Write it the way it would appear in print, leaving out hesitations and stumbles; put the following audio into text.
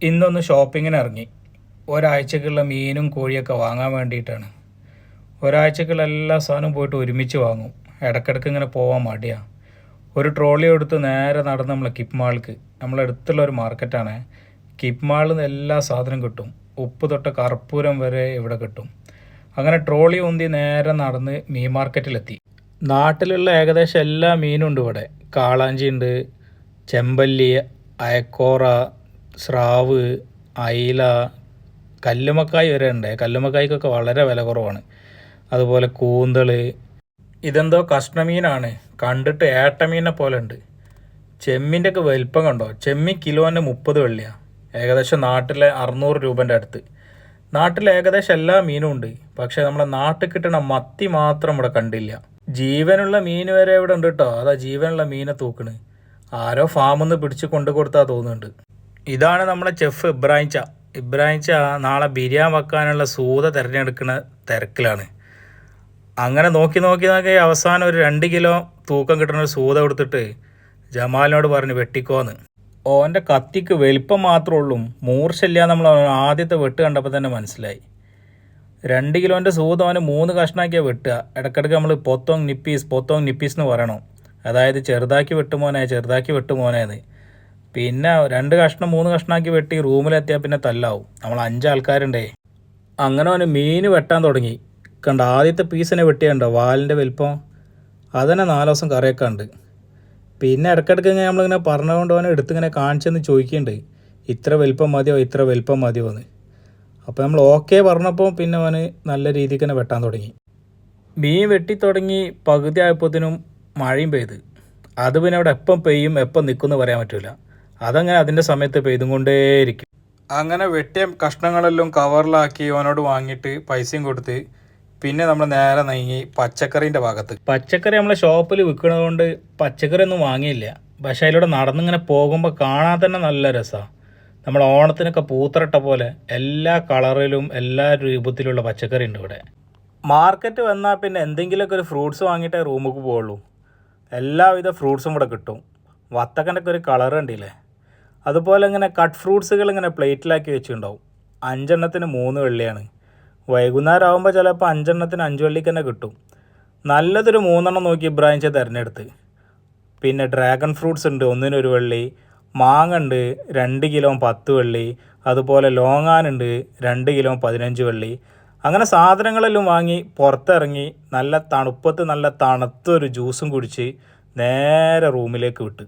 ഇന്നൊന്ന് ഷോപ്പിങ്ങിന് ഇറങ്ങി. ഒരാഴ്ചക്കുള്ള മീനും കോഴിയൊക്കെ വാങ്ങാൻ വേണ്ടിയിട്ടാണ്. ഒരാഴ്ചക്കുള്ള എല്ലാ സാധനവും പോയിട്ട് ഒരുമിച്ച് വാങ്ങും. ഇടയ്ക്കിടയ്ക്ക് ഇങ്ങനെ പോകാൻ മടിയാണ്. ഒരു ട്രോളി എടുത്ത് നേരെ നടന്ന് നമ്മളെ കിപ്പ് മാൾക്ക്, നമ്മളെ അടുത്തുള്ള ഒരു മാർക്കറ്റാണ്. കിപ്പ് മാളിൽ നിന്ന് എല്ലാ സാധനവും കിട്ടും. ഉപ്പ് തൊട്ട് കർപ്പൂരം വരെ ഇവിടെ കിട്ടും. അങ്ങനെ ട്രോളി ഉന്തി നേരെ നടന്ന് മീൻ മാർക്കറ്റിലെത്തി. നാട്ടിലുള്ള ഏകദേശം എല്ലാ മീനും ഉണ്ട് ഇവിടെ. കാളാഞ്ചി ഉണ്ട്, ചെമ്പല്ലി, അയക്കോറ, സ്രാവ്, അയില, കല്ലുമക്കായ് വരെ ഉണ്ട്. കല്ലുമക്കായ്ക്കൊക്കെ വളരെ വില കുറവാണ്. അതുപോലെ കൂന്തൾ. ഇതെന്തോ കഷ്ണമീനാണ്, കണ്ടിട്ട് ഏട്ടമീനെ പോലെ ഉണ്ട്. ചെമ്മീൻ്റെ ഒക്കെ വലിപ്പം കണ്ടോ? ചെമ്മീൻ കിലോന് 30 വെള്ളിയാണ്, ഏകദേശം നാട്ടിലെ 600 രൂപൻ്റെ അടുത്ത്. നാട്ടിൽ ഏകദേശം എല്ലാ മീനും ഉണ്ട്. പക്ഷേ നമ്മളെ നാട്ടിൽ കിട്ടുന്ന മത്തി മാത്രം ഇവിടെ കണ്ടില്ല. ജീവനുള്ള മീൻ വരെ ഇവിടെ ഉണ്ട് കേട്ടോ. അതാ ജീവനുള്ള മീനെ തൂക്കണ്. ആരോ ഫാമിൽ നിന്ന് പിടിച്ച് കൊണ്ടു കൊടുത്താൽ തോന്നുന്നുണ്ട്. ഇതാണ് നമ്മളെ ചെഫ് ഇബ്രാഹിംച്ച നാളെ ബിരിയാണി വെക്കാനുള്ള സൂത തിരഞ്ഞെടുക്കുന്ന തിരക്കിലാണ്. അങ്ങനെ നോക്കി അവസാനം ഒരു 2 കിലോ തൂക്കം കിട്ടുന്ന ഒരു സൂത കൊടുത്തിട്ട് ജമാലിനോട് പറഞ്ഞു വെട്ടിക്കോന്ന്. ഓൻ്റെ കത്തിക്ക് വലിപ്പം മാത്രമേ ഉള്ളൂ, മൂർച്ചയില്ല. നമ്മൾ ആദ്യത്തെ വെട്ട് കണ്ടപ്പോൾ തന്നെ മനസ്സിലായി. 2 കിലോൻ്റെ സൂത അവന് 3 കഷ്ണാക്കിയാണ് വെട്ടുക. ഇടയ്ക്കിടയ്ക്ക് നമ്മൾ പൊത്തോങ് നിപ്പീസ് എന്ന് പറയണം. അതായത് ചെറുതാക്കി വെട്ടുമോനേന്ന്. പിന്നെ 2 കഷ്ണം 3 കഷ്ണമാക്കി വെട്ടി റൂമിലെത്തിയാൽ പിന്നെ തല്ലാവും. നമ്മൾ 5 ആൾക്കാരുണ്ടേ. അങ്ങനെ അവന് മീൻ വെട്ടാൻ തുടങ്ങി. കണ്ട ആദ്യത്തെ പീസിനെ വെട്ടിയുണ്ടോ, വാലിൻ്റെ വലിപ്പം. അതന്നെ 4 ദിവസം കറിയൊക്കെ ഉണ്ട്. പിന്നെ ഇടയ്ക്കിടയ്ക്ക് നമ്മളിങ്ങനെ പറഞ്ഞുകൊണ്ട് അവനെ എടുത്തിങ്ങനെ കാണിച്ചെന്ന് ചോദിക്കുന്നുണ്ട്, ഇത്ര വലിപ്പം മതിയോ എന്ന്. അപ്പോൾ നമ്മൾ ഓക്കെ പറഞ്ഞപ്പോൾ പിന്നെ അവന് നല്ല രീതിക്ക് തന്നെ വെട്ടാൻ തുടങ്ങി. മീൻ വെട്ടി തുടങ്ങി പകുതി ആയപ്പോഴത്തേനും മഴയും പെയ്ത്. അത് പിന്നെ അവിടെ എപ്പം പെയ്യും എപ്പം നിൽക്കുമെന്ന് പറയാൻ പറ്റില്ല. അതങ്ങനെ അതിൻ്റെ സമയത്ത് പെയ്തും കൊണ്ടേയിരിക്കും. അങ്ങനെ വെട്ടിയ കഷ്ണങ്ങളെല്ലാം കവറിലാക്കി അവനോട് വാങ്ങിയിട്ട് പൈസയും കൊടുത്ത് പിന്നെ നമ്മൾ നേരെ നീങ്ങി പച്ചക്കറീൻ്റെ ഭാഗത്ത്. പച്ചക്കറി നമ്മളെ ഷോപ്പിൽ വിൽക്കുന്നത് കൊണ്ട് പച്ചക്കറി ഒന്നും വാങ്ങിയില്ല. പക്ഷേ അതിലൂടെ നടന്നിങ്ങനെ പോകുമ്പോൾ കാണാൻ തന്നെ നല്ല രസമാണ്. നമ്മൾ ഓണത്തിനൊക്കെ പൂത്തരട്ട പോലെ എല്ലാ കളറിലും എല്ലാ രൂപത്തിലുള്ള പച്ചക്കറി ഉണ്ട് ഇവിടെ. മാർക്കറ്റ് വന്നാൽ പിന്നെ എന്തെങ്കിലുമൊക്കെ ഒരു ഫ്രൂട്ട്സ് വാങ്ങിയിട്ടേ റൂമിലേക്ക് പോവുള്ളൂ. എല്ലാവിധ ഫ്രൂട്ട്സും ഇവിടെ കിട്ടും. വത്തക്കൻ്റെ ഒക്കെ ഒരു കളർ കണ്ടില്ലേ. അതുപോലെ ഇങ്ങനെ കട്ട് ഫ്രൂട്ട്സുകൾ ഇങ്ങനെ പ്ലേറ്റിലാക്കി വെച്ചിട്ടുണ്ടാവും. 5 എണ്ണത്തിന് 3 വെള്ളിയാണ്. വൈകുന്നേരം ആകുമ്പോൾ ചിലപ്പോൾ 5 എണ്ണത്തിന് 5 വെള്ളിക്ക് തന്നെ കിട്ടും. നല്ലതൊരു 3 എണ്ണം നോക്കി ഇബ്രാഹിംച്ച തിരഞ്ഞെടുത്ത്. പിന്നെ ഡ്രാഗൺ ഫ്രൂട്ട്സ് ഉണ്ട്, 1 1 വെള്ളി. മാങ്ങ ഉണ്ട്, 2 കിലോ 10 വെള്ളി. അതുപോലെ ലോങ്ങാനുണ്ട്, 2 കിലോ 15 വെള്ളി. അങ്ങനെ സാധനങ്ങളെല്ലാം വാങ്ങി പുറത്തിറങ്ങി നല്ല തണുപ്പത്ത് നല്ല തണുത്തൊരു ജ്യൂസും കുടിച്ച് നേരെ റൂമിലേക്ക് വിട്ട്.